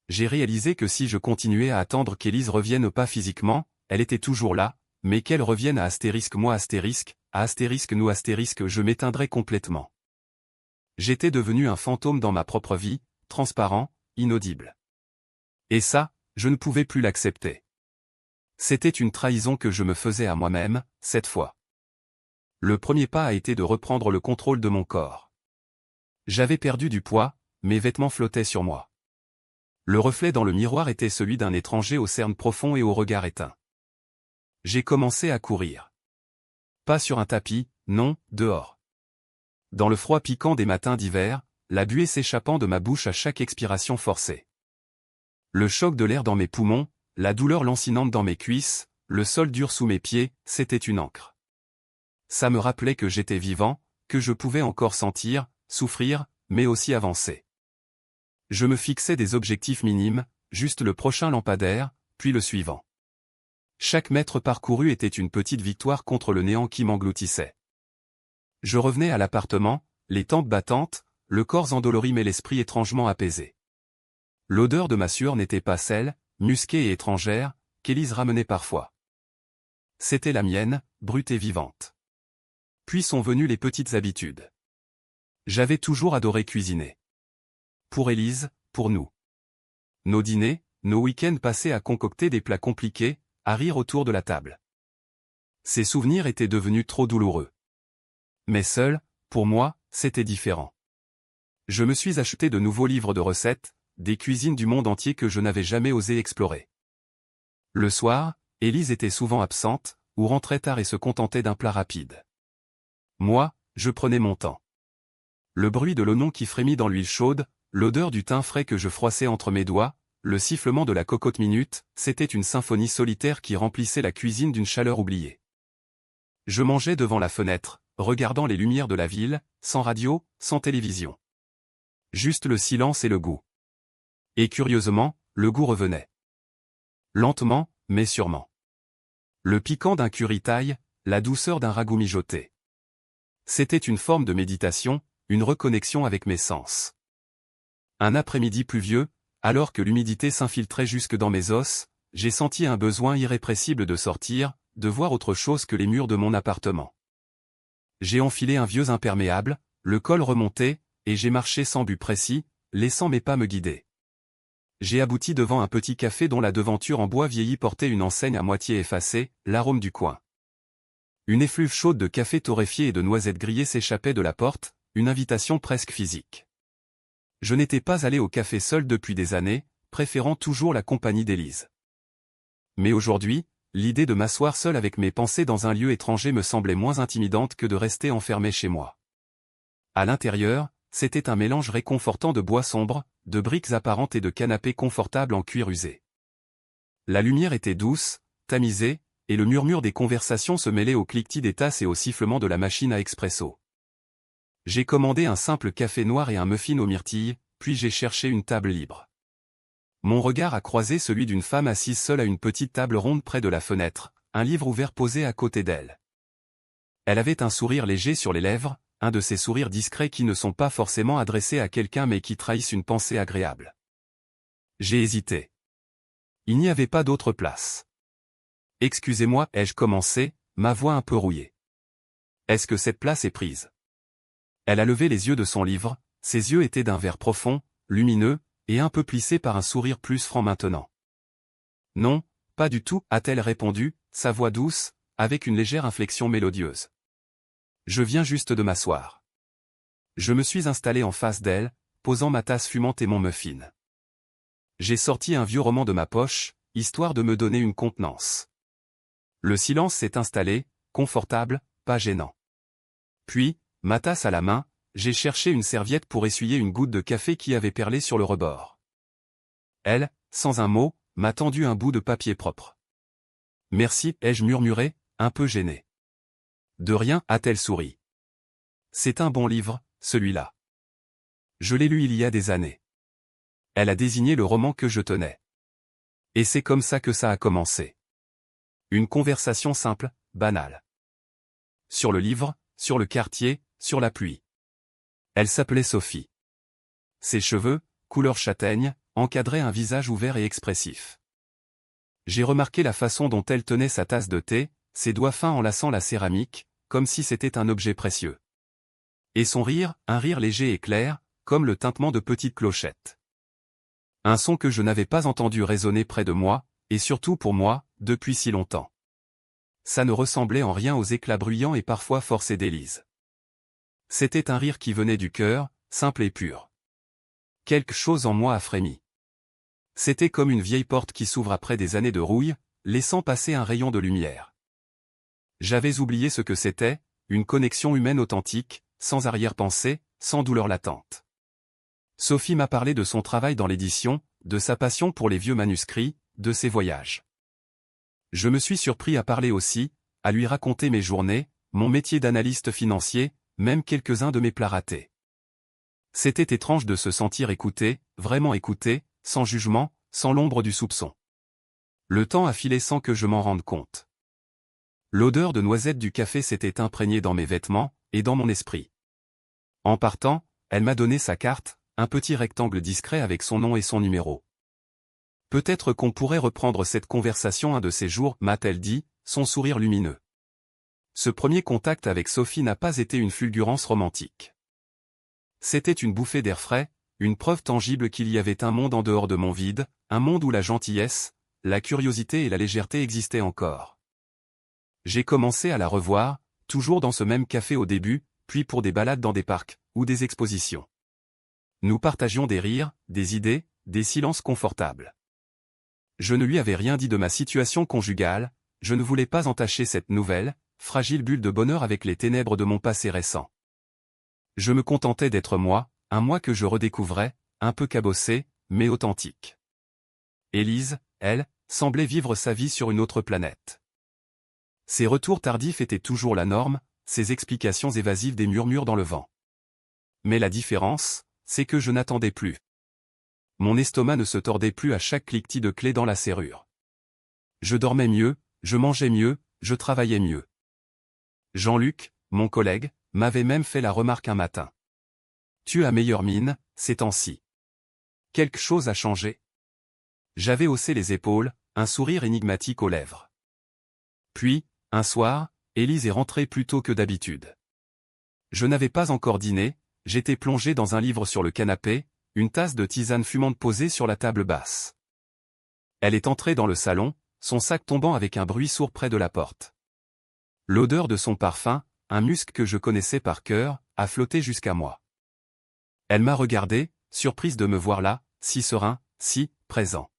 J'ai réalisé que si je continuais à attendre qu'Élise revienne pas physiquement, elle était toujours là, mais qu'elle revienne à astérisque moi astérisque, à astérisque nous astérisque je m'éteindrais complètement. J'étais devenu un fantôme dans ma propre vie, transparent, inaudible. Et ça, je ne pouvais plus l'accepter. C'était une trahison que je me faisais à moi-même, cette fois. Le premier pas a été de reprendre le contrôle de mon corps. J'avais perdu du poids, mes vêtements flottaient sur moi. Le reflet dans le miroir était celui d'un étranger aux cernes profonds et au regard éteint. J'ai commencé à courir. Pas sur un tapis, non, dehors. Dans le froid piquant des matins d'hiver, la buée s'échappant de ma bouche à chaque expiration forcée. Le choc de l'air dans mes poumons, la douleur lancinante dans mes cuisses, le sol dur sous mes pieds, c'était une encre. Ça me rappelait que j'étais vivant, que je pouvais encore sentir, souffrir, mais aussi avancer. Je me fixais des objectifs minimes, juste le prochain lampadaire, puis le suivant. Chaque mètre parcouru était une petite victoire contre le néant qui m'engloutissait. Je revenais à l'appartement, les tempes battantes, le corps endolori mais l'esprit étrangement apaisé. L'odeur de ma sueur n'était pas celle, musquée et étrangère, qu'Élise ramenait parfois. C'était la mienne, brute et vivante. Puis sont venues les petites habitudes. J'avais toujours adoré cuisiner. Pour Élise, pour nous. Nos dîners, nos week-ends passés à concocter des plats compliqués, à rire autour de la table. Ces souvenirs étaient devenus trop douloureux. Mais seul, pour moi, c'était différent. Je me suis acheté de nouveaux livres de recettes, des cuisines du monde entier que je n'avais jamais osé explorer. Le soir, Élise était souvent absente, ou rentrait tard et se contentait d'un plat rapide. Moi, je prenais mon temps. Le bruit de l'oignon qui frémit dans l'huile chaude, l'odeur du thym frais que je froissais entre mes doigts, le sifflement de la cocotte minute, c'était une symphonie solitaire qui remplissait la cuisine d'une chaleur oubliée. Je mangeais devant la fenêtre, regardant les lumières de la ville, sans radio, sans télévision. Juste le silence et le goût. Et curieusement, le goût revenait. Lentement, mais sûrement. Le piquant d'un curry-thaï, la douceur d'un ragoût mijoté. C'était une forme de méditation, une reconnexion avec mes sens. Un après-midi pluvieux, alors que l'humidité s'infiltrait jusque dans mes os, j'ai senti un besoin irrépressible de sortir, de voir autre chose que les murs de mon appartement. J'ai enfilé un vieux imperméable, le col remonté, et j'ai marché sans but précis, laissant mes pas me guider. J'ai abouti devant un petit café dont la devanture en bois vieilli portait une enseigne à moitié effacée, l'arôme du coin. Une effluve chaude de café torréfié et de noisettes grillées s'échappait de la porte, une invitation presque physique. Je n'étais pas allé au café seul depuis des années, préférant toujours la compagnie d'Élise. Mais aujourd'hui, l'idée de m'asseoir seul avec mes pensées dans un lieu étranger me semblait moins intimidante que de rester enfermé chez moi. À l'intérieur, c'était un mélange réconfortant de bois sombre, de briques apparentes et de canapés confortables en cuir usé. La lumière était douce, tamisée, et le murmure des conversations se mêlait au cliquetis des tasses et au sifflement de la machine à expresso. J'ai commandé un simple café noir et un muffin aux myrtilles, puis j'ai cherché une table libre. Mon regard a croisé celui d'une femme assise seule à une petite table ronde près de la fenêtre, un livre ouvert posé à côté d'elle. Elle avait un sourire léger sur les lèvres, un de ces sourires discrets qui ne sont pas forcément adressés à quelqu'un mais qui trahissent une pensée agréable. J'ai hésité. Il n'y avait pas d'autre place. Excusez-moi, ai-je commencé, ma voix un peu rouillée. Est-ce que cette place est prise? Elle a levé les yeux de son livre, ses yeux étaient d'un vert profond, lumineux, et un peu plissés par un sourire plus franc maintenant. Non, pas du tout, a-t-elle répondu, sa voix douce, avec une légère inflexion mélodieuse. Je viens juste de m'asseoir. Je me suis installé en face d'elle, posant ma tasse fumante et mon muffin. J'ai sorti un vieux roman de ma poche, histoire de me donner une contenance. Le silence s'est installé, confortable, pas gênant. Puis, ma tasse à la main, j'ai cherché une serviette pour essuyer une goutte de café qui avait perlé sur le rebord. Elle, sans un mot, m'a tendu un bout de papier propre. Merci, ai-je murmuré, un peu gêné. De rien, a-t-elle souri. C'est un bon livre, celui-là. Je l'ai lu il y a des années. Elle a désigné le roman que je tenais. Et c'est comme ça que ça a commencé. Une conversation simple, banale. Sur le livre, sur le quartier, sur la pluie. Elle s'appelait Sophie. Ses cheveux, couleur châtaigne, encadraient un visage ouvert et expressif. J'ai remarqué la façon dont elle tenait sa tasse de thé, ses doigts fins enlaçant la céramique, comme si c'était un objet précieux. Et son rire, un rire léger et clair, comme le tintement de petites clochettes. Un son que je n'avais pas entendu résonner près de moi, et surtout pour moi, depuis si longtemps. Ça ne ressemblait en rien aux éclats bruyants et parfois forcés d'Élise. C'était un rire qui venait du cœur, simple et pur. Quelque chose en moi a frémi. C'était comme une vieille porte qui s'ouvre après des années de rouille, laissant passer un rayon de lumière. J'avais oublié ce que c'était, une connexion humaine authentique, sans arrière-pensée, sans douleur latente. Sophie m'a parlé de son travail dans l'édition, de sa passion pour les vieux manuscrits, de ses voyages. Je me suis surpris à parler aussi, à lui raconter mes journées, mon métier d'analyste financier, même quelques-uns de mes plats ratés. C'était étrange de se sentir écouté, vraiment écouté, sans jugement, sans l'ombre du soupçon. Le temps a filé sans que je m'en rende compte. L'odeur de noisettes du café s'était imprégnée dans mes vêtements, et dans mon esprit. En partant, elle m'a donné sa carte, un petit rectangle discret avec son nom et son numéro. Peut-être qu'on pourrait reprendre cette conversation un de ces jours, m'a-t-elle dit, son sourire lumineux. Ce premier contact avec Sophie n'a pas été une fulgurance romantique. C'était une bouffée d'air frais, une preuve tangible qu'il y avait un monde en dehors de mon vide, un monde où la gentillesse, la curiosité et la légèreté existaient encore. J'ai commencé à la revoir, toujours dans ce même café au début, puis pour des balades dans des parcs, ou des expositions. Nous partagions des rires, des idées, des silences confortables. Je ne lui avais rien dit de ma situation conjugale, je ne voulais pas entacher cette nouvelle, fragile bulle de bonheur avec les ténèbres de mon passé récent. Je me contentais d'être moi, un moi que je redécouvrais, un peu cabossé, mais authentique. Élise, elle, semblait vivre sa vie sur une autre planète. Ses retours tardifs étaient toujours la norme, ses explications évasives des murmures dans le vent. Mais la différence, c'est que je n'attendais plus. Mon estomac ne se tordait plus à chaque cliquetis de clé dans la serrure. Je dormais mieux, je mangeais mieux, je travaillais mieux. Jean-Luc, mon collègue, m'avait même fait la remarque un matin. Tu as meilleure mine, ces temps-ci. Quelque chose a changé. J'avais haussé les épaules, un sourire énigmatique aux lèvres. Puis, un soir, Élise est rentrée plus tôt que d'habitude. Je n'avais pas encore dîné, j'étais plongé dans un livre sur le canapé, une tasse de tisane fumante posée sur la table basse. Elle est entrée dans le salon, son sac tombant avec un bruit sourd près de la porte. L'odeur de son parfum, un musc que je connaissais par cœur, a flotté jusqu'à moi. Elle m'a regardé, surprise de me voir là, si serein, si présent.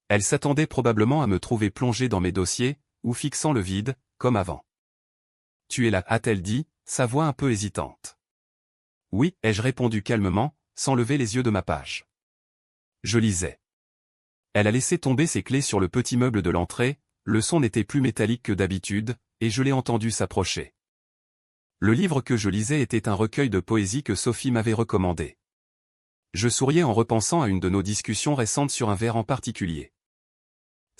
Elle s'attendait probablement à me trouver plongé dans mes dossiers, ou fixant le vide, comme avant. Tu es là, a-t-elle dit, sa voix un peu hésitante. Oui, ai-je répondu calmement, sans lever les yeux de ma page. Je lisais. Elle a laissé tomber ses clés sur le petit meuble de l'entrée, le son n'était plus métallique que d'habitude, et je l'ai entendu s'approcher. Le livre que je lisais était un recueil de poésie que Sophie m'avait recommandé. Je souriais en repensant à une de nos discussions récentes sur un vers en particulier.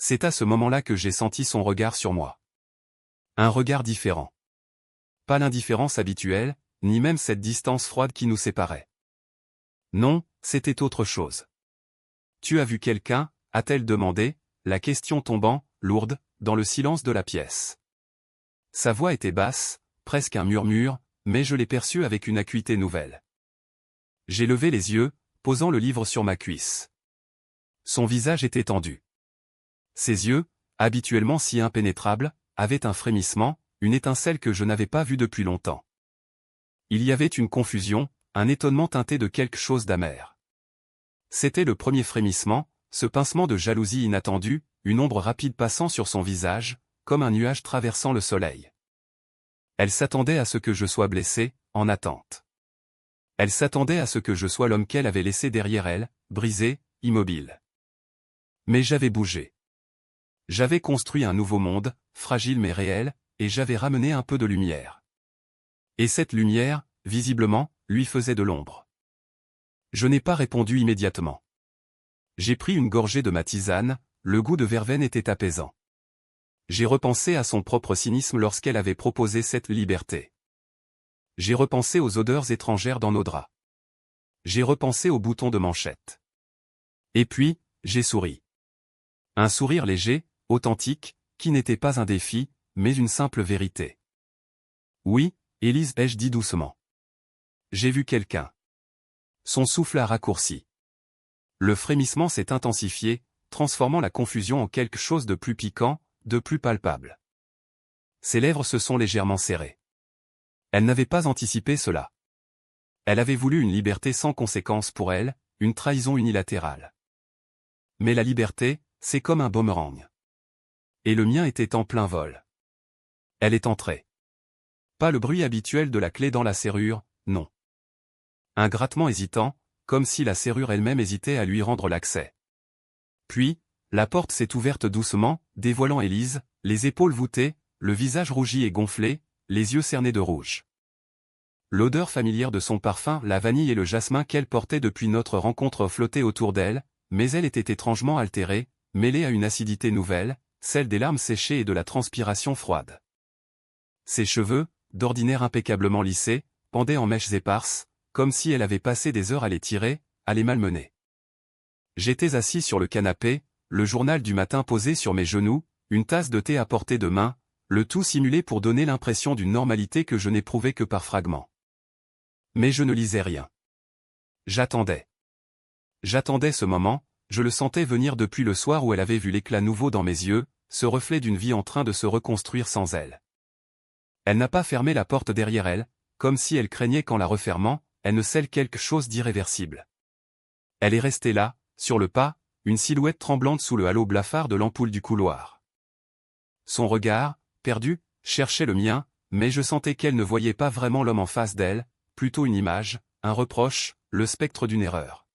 C'est à ce moment-là que j'ai senti son regard sur moi. Un regard différent. Pas l'indifférence habituelle, ni même cette distance froide qui nous séparait. Non, c'était autre chose. Tu as vu quelqu'un, a-t-elle demandé, la question tombant, lourde, dans le silence de la pièce. Sa voix était basse, presque un murmure, mais je l'ai perçue avec une acuité nouvelle. J'ai levé les yeux, posant le livre sur ma cuisse. Son visage était tendu. Ses yeux, habituellement si impénétrables, avaient un frémissement, une étincelle que je n'avais pas vue depuis longtemps. Il y avait une confusion, un étonnement teinté de quelque chose d'amer. C'était le premier frémissement, ce pincement de jalousie inattendue, une ombre rapide passant sur son visage, comme un nuage traversant le soleil. Elle s'attendait à ce que je sois blessé, en attente. Elle s'attendait à ce que je sois l'homme qu'elle avait laissé derrière elle, brisé, immobile. Mais j'avais bougé. J'avais construit un nouveau monde, fragile mais réel, et j'avais ramené un peu de lumière. Et cette lumière, visiblement, lui faisait de l'ombre. Je n'ai pas répondu immédiatement. J'ai pris une gorgée de ma tisane, le goût de verveine était apaisant. J'ai repensé à son propre cynisme lorsqu'elle avait proposé cette liberté. J'ai repensé aux odeurs étrangères dans nos draps. J'ai repensé aux boutons de manchette. Et puis, j'ai souri. Un sourire léger, authentique, qui n'était pas un défi, mais une simple vérité. Oui, Élise, ai-je dit doucement. J'ai vu quelqu'un. Son souffle a raccourci. Le frémissement s'est intensifié, transformant la confusion en quelque chose de plus piquant, de plus palpable. Ses lèvres se sont légèrement serrées. Elle n'avait pas anticipé cela. Elle avait voulu une liberté sans conséquence pour elle, une trahison unilatérale. Mais la liberté, c'est comme un boomerang. Et le mien était en plein vol. Elle est entrée. Pas le bruit habituel de la clé dans la serrure, non. Un grattement hésitant, comme si la serrure elle-même hésitait à lui rendre l'accès. Puis, la porte s'est ouverte doucement, dévoilant Élise, les épaules voûtées, le visage rougi et gonflé, les yeux cernés de rouge. L'odeur familière de son parfum, la vanille et le jasmin qu'elle portait depuis notre rencontre flottaient autour d'elle, mais elle était étrangement altérée, mêlée à une acidité nouvelle, celle des larmes séchées et de la transpiration froide. Ses cheveux, d'ordinaire impeccablement lissés, pendaient en mèches éparses, comme si elle avait passé des heures à les tirer, à les malmener. J'étais assis sur le canapé, le journal du matin posé sur mes genoux, une tasse de thé à portée de main, le tout simulé pour donner l'impression d'une normalité que je n'éprouvais que par fragments. Mais je ne lisais rien. J'attendais. J'attendais ce moment, je le sentais venir depuis le soir où elle avait vu l'éclat nouveau dans mes yeux, ce reflet d'une vie en train de se reconstruire sans elle. Elle n'a pas fermé la porte derrière elle, comme si elle craignait qu'en la refermant, elle ne scelle quelque chose d'irréversible. Elle est restée là, sur le pas, une silhouette tremblante sous le halo blafard de l'ampoule du couloir. Son regard, perdu, cherchait le mien, mais je sentais qu'elle ne voyait pas vraiment l'homme en face d'elle, plutôt une image, un reproche, le spectre d'une erreur.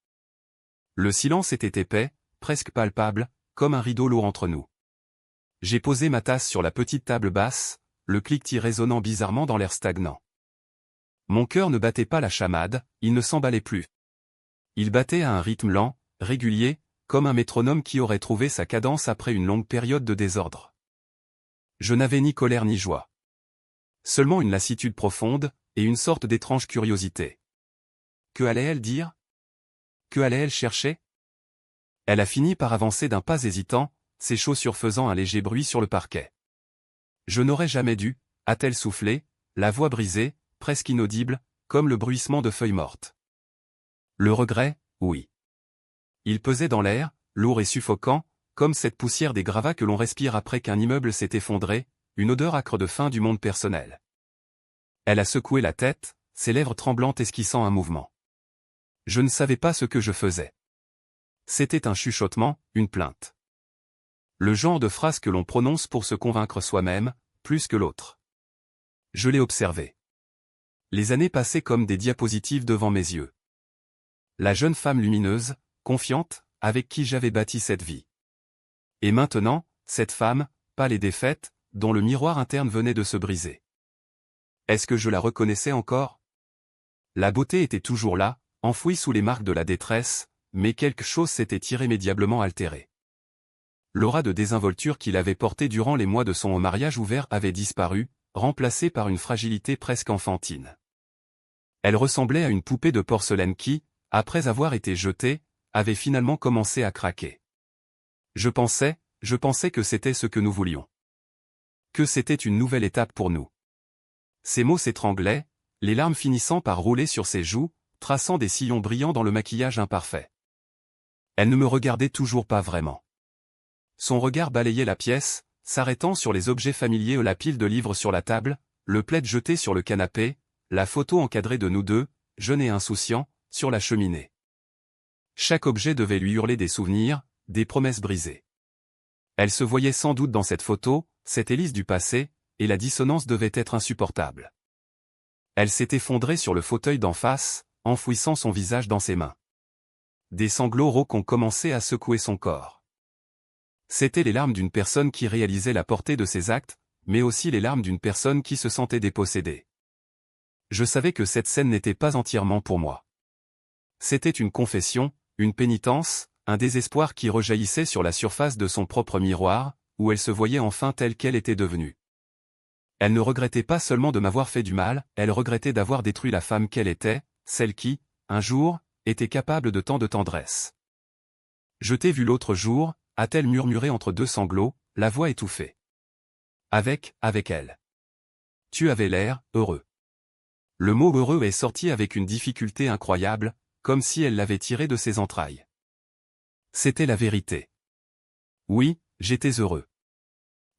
Le silence était épais, presque palpable, comme un rideau lourd entre nous. J'ai posé ma tasse sur la petite table basse, le cliquetis résonnant bizarrement dans l'air stagnant. Mon cœur ne battait pas la chamade, il ne s'emballait plus. Il battait à un rythme lent, régulier, comme un métronome qui aurait trouvé sa cadence après une longue période de désordre. Je n'avais ni colère ni joie. Seulement une lassitude profonde, et une sorte d'étrange curiosité. Que allait-elle dire? Que allait-elle chercher? Elle a fini par avancer d'un pas hésitant, ses chaussures faisant un léger bruit sur le parquet. Je n'aurais jamais dû, a-t-elle soufflé, la voix brisée, presque inaudible, comme le bruissement de feuilles mortes. Le regret, oui. Il pesait dans l'air, lourd et suffocant, comme cette poussière des gravats que l'on respire après qu'un immeuble s'est effondré, une odeur âcre de fin du monde personnel. Elle a secoué la tête, ses lèvres tremblantes esquissant un mouvement. Je ne savais pas ce que je faisais. C'était un chuchotement, une plainte. Le genre de phrase que l'on prononce pour se convaincre soi-même, plus que l'autre. Je l'ai observé. Les années passaient comme des diapositives devant mes yeux. La jeune femme lumineuse, confiante, avec qui j'avais bâti cette vie. Et maintenant, cette femme, pâle et défaite, dont le miroir interne venait de se briser. Est-ce que je la reconnaissais encore? La beauté était toujours là, enfouie sous les marques de la détresse, mais quelque chose s'était irrémédiablement altéré. L'aura de désinvolture qu'il avait portée durant les mois de son mariage ouvert avait disparu, remplacée par une fragilité presque enfantine. Elle ressemblait à une poupée de porcelaine qui, après avoir été jetée, avait finalement commencé à craquer. Je pensais que c'était ce que nous voulions. Que c'était une nouvelle étape pour nous. Ses mots s'étranglaient, les larmes finissant par rouler sur ses joues, traçant des sillons brillants dans le maquillage imparfait. Elle ne me regardait toujours pas vraiment. Son regard balayait la pièce, s'arrêtant sur les objets familiers, la pile de livres sur la table, le plaid jeté sur le canapé, la photo encadrée de nous deux, jeunes et insouciants, sur la cheminée. Chaque objet devait lui hurler des souvenirs, des promesses brisées. Elle se voyait sans doute dans cette photo, cette Élise du passé, et la dissonance devait être insupportable. Elle s'est effondrée sur le fauteuil d'en face, enfouissant son visage dans ses mains. Des sanglots rauques ont commencé à secouer son corps. C'étaient les larmes d'une personne qui réalisait la portée de ses actes, mais aussi les larmes d'une personne qui se sentait dépossédée. Je savais que cette scène n'était pas entièrement pour moi. C'était une confession, une pénitence, un désespoir qui rejaillissait sur la surface de son propre miroir, où elle se voyait enfin telle qu'elle était devenue. Elle ne regrettait pas seulement de m'avoir fait du mal, elle regrettait d'avoir détruit la femme qu'elle était, celle qui, un jour, était capable de tant de tendresse. Je t'ai vu l'autre jour, a-t-elle murmuré entre deux sanglots, la voix étouffée. Avec elle. Tu avais l'air heureux. Le mot heureux est sorti avec une difficulté incroyable, comme si elle l'avait tiré de ses entrailles. C'était la vérité. Oui, j'étais heureux.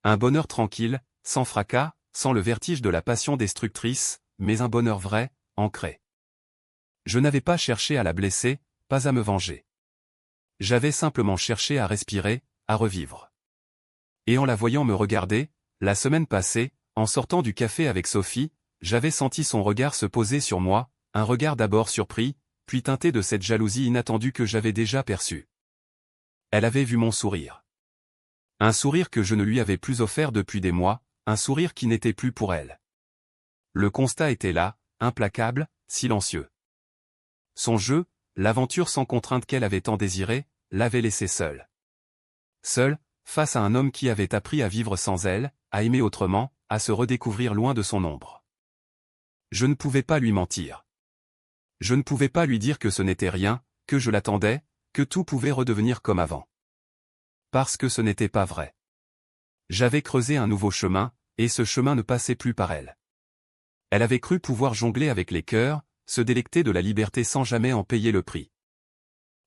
Un bonheur tranquille, sans fracas, sans le vertige de la passion destructrice, mais un bonheur vrai, ancré. Je n'avais pas cherché à la blesser, pas à me venger. J'avais simplement cherché à respirer, à revivre. Et en la voyant me regarder, la semaine passée, en sortant du café avec Sophie, j'avais senti son regard se poser sur moi, un regard d'abord surpris, puis teinté de cette jalousie inattendue que j'avais déjà perçue. Elle avait vu mon sourire. Un sourire que je ne lui avais plus offert depuis des mois, un sourire qui n'était plus pour elle. Le constat était là, implacable, silencieux. Son jeu, l'aventure sans contrainte qu'elle avait tant désirée, l'avait laissée seule. Seule, face à un homme qui avait appris à vivre sans elle, à aimer autrement, à se redécouvrir loin de son ombre. Je ne pouvais pas lui mentir. Je ne pouvais pas lui dire que ce n'était rien, que je l'attendais, que tout pouvait redevenir comme avant. Parce que ce n'était pas vrai. J'avais creusé un nouveau chemin, et ce chemin ne passait plus par elle. Elle avait cru pouvoir jongler avec les cœurs, se délecter de la liberté sans jamais en payer le prix.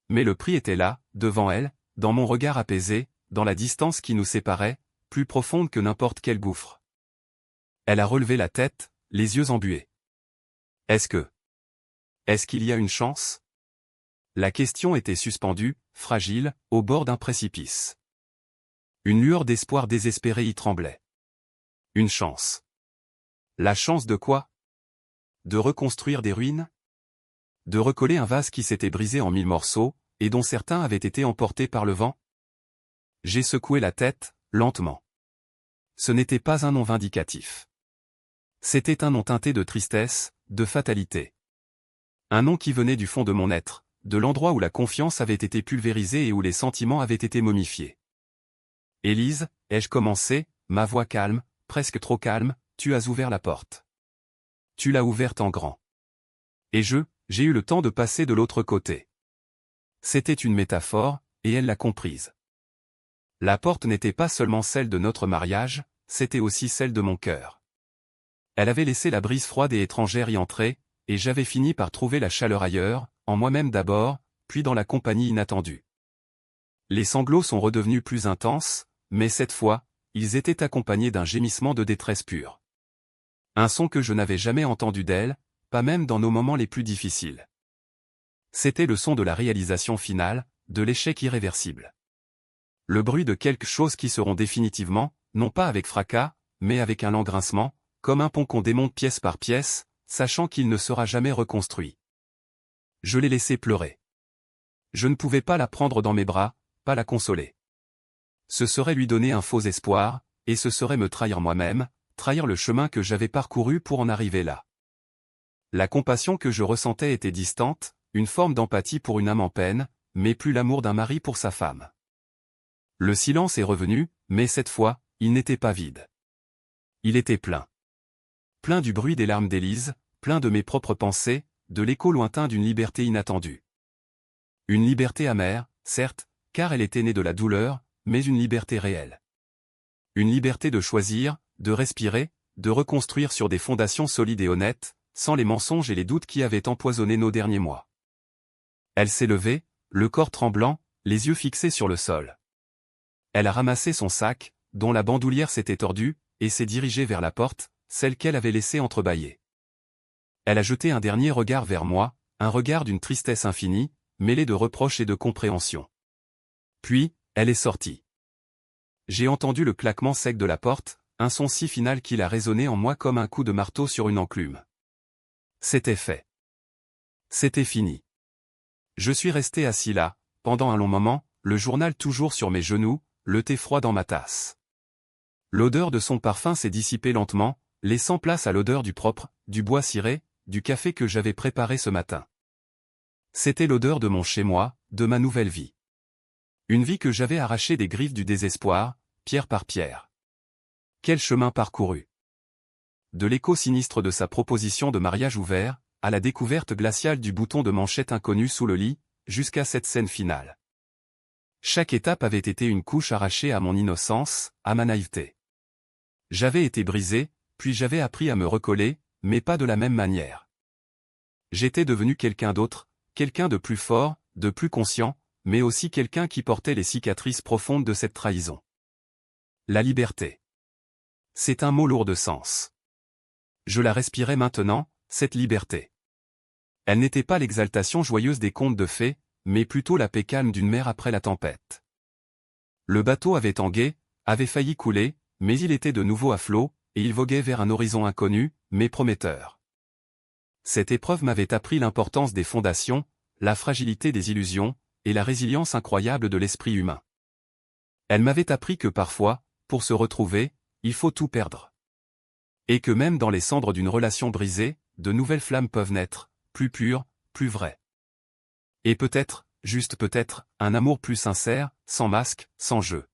Mais le prix était là, devant elle, dans mon regard apaisé, dans la distance qui nous séparait, plus profonde que n'importe quel gouffre. Elle a relevé la tête, les yeux embués. Est-ce qu'il y a une chance? La question était suspendue, fragile, au bord d'un précipice. Une lueur d'espoir désespéré y tremblait. Une chance. La chance de quoi? De reconstruire des ruines? De recoller un vase qui s'était brisé en 1000 morceaux, et dont certains avaient été emportés par le vent? J'ai secoué la tête, lentement. Ce n'était pas un nom vindicatif. C'était un nom teinté de tristesse, de fatalité. Un nom qui venait du fond de mon être, de l'endroit où la confiance avait été pulvérisée et où les sentiments avaient été momifiés. Élise, ai-je commencé, ma voix calme, presque trop calme, tu as ouvert la porte. Tu l'as ouverte en grand. Et j'ai eu le temps de passer de l'autre côté. C'était une métaphore, et elle l'a comprise. La porte n'était pas seulement celle de notre mariage, c'était aussi celle de mon cœur. Elle avait laissé la brise froide et étrangère y entrer, et j'avais fini par trouver la chaleur ailleurs, en moi-même d'abord, puis dans la compagnie inattendue. Les sanglots sont redevenus plus intenses, mais cette fois, ils étaient accompagnés d'un gémissement de détresse pure. Un son que je n'avais jamais entendu d'elle, pas même dans nos moments les plus difficiles. C'était le son de la réalisation finale, de l'échec irréversible. Le bruit de quelque chose qui seront définitivement, non pas avec fracas, mais avec un lent grincement, comme un pont qu'on démonte pièce par pièce, sachant qu'il ne sera jamais reconstruit. Je l'ai laissé pleurer. Je ne pouvais pas la prendre dans mes bras, pas la consoler. Ce serait lui donner un faux espoir, et ce serait me trahir moi-même, trahir le chemin que j'avais parcouru pour en arriver là. La compassion que je ressentais était distante, une forme d'empathie pour une âme en peine, mais plus l'amour d'un mari pour sa femme. Le silence est revenu, mais cette fois, il n'était pas vide. Il était plein. Plein du bruit des larmes d'Élise, plein de mes propres pensées, de l'écho lointain d'une liberté inattendue. Une liberté amère, certes, car elle était née de la douleur, mais une liberté réelle. Une liberté de choisir, de respirer, de reconstruire sur des fondations solides et honnêtes, sans les mensonges et les doutes qui avaient empoisonné nos derniers mois. Elle s'est levée, le corps tremblant, les yeux fixés sur le sol. Elle a ramassé son sac, dont la bandoulière s'était tordue, et s'est dirigée vers la porte, celle qu'elle avait laissée entrebâillée. Elle a jeté un dernier regard vers moi, un regard d'une tristesse infinie, mêlé de reproches et de compréhension. Puis, elle est sortie. J'ai entendu le claquement sec de la porte, un son si final qu'il a résonné en moi comme un coup de marteau sur une enclume. C'était fait. C'était fini. Je suis resté assis là, pendant un long moment, le journal toujours sur mes genoux, le thé froid dans ma tasse. L'odeur de son parfum s'est dissipée lentement, laissant place à l'odeur du propre, du bois ciré, du café que j'avais préparé ce matin. C'était l'odeur de mon chez-moi, de ma nouvelle vie. Une vie que j'avais arrachée des griffes du désespoir, pierre par pierre. Quel chemin parcouru! De l'écho sinistre de sa proposition de mariage ouvert, à la découverte glaciale du bouton de manchette inconnu sous le lit, jusqu'à cette scène finale. Chaque étape avait été une couche arrachée à mon innocence, à ma naïveté. J'avais été brisé, puis j'avais appris à me recoller, mais pas de la même manière. J'étais devenu quelqu'un d'autre, quelqu'un de plus fort, de plus conscient, mais aussi quelqu'un qui portait les cicatrices profondes de cette trahison. La liberté. C'est un mot lourd de sens. Je la respirais maintenant, cette liberté. Elle n'était pas l'exaltation joyeuse des contes de fées, mais plutôt la paix calme d'une mer après la tempête. Le bateau avait tangué, avait failli couler, mais il était de nouveau à flot, et il voguait vers un horizon inconnu, mais prometteur. Cette épreuve m'avait appris l'importance des fondations, la fragilité des illusions, et la résilience incroyable de l'esprit humain. Elle m'avait appris que parfois, pour se retrouver, il faut tout perdre. Et que même dans les cendres d'une relation brisée, de nouvelles flammes peuvent naître, plus pures, plus vraies. Et peut-être, juste peut-être, un amour plus sincère, sans masque, sans jeu.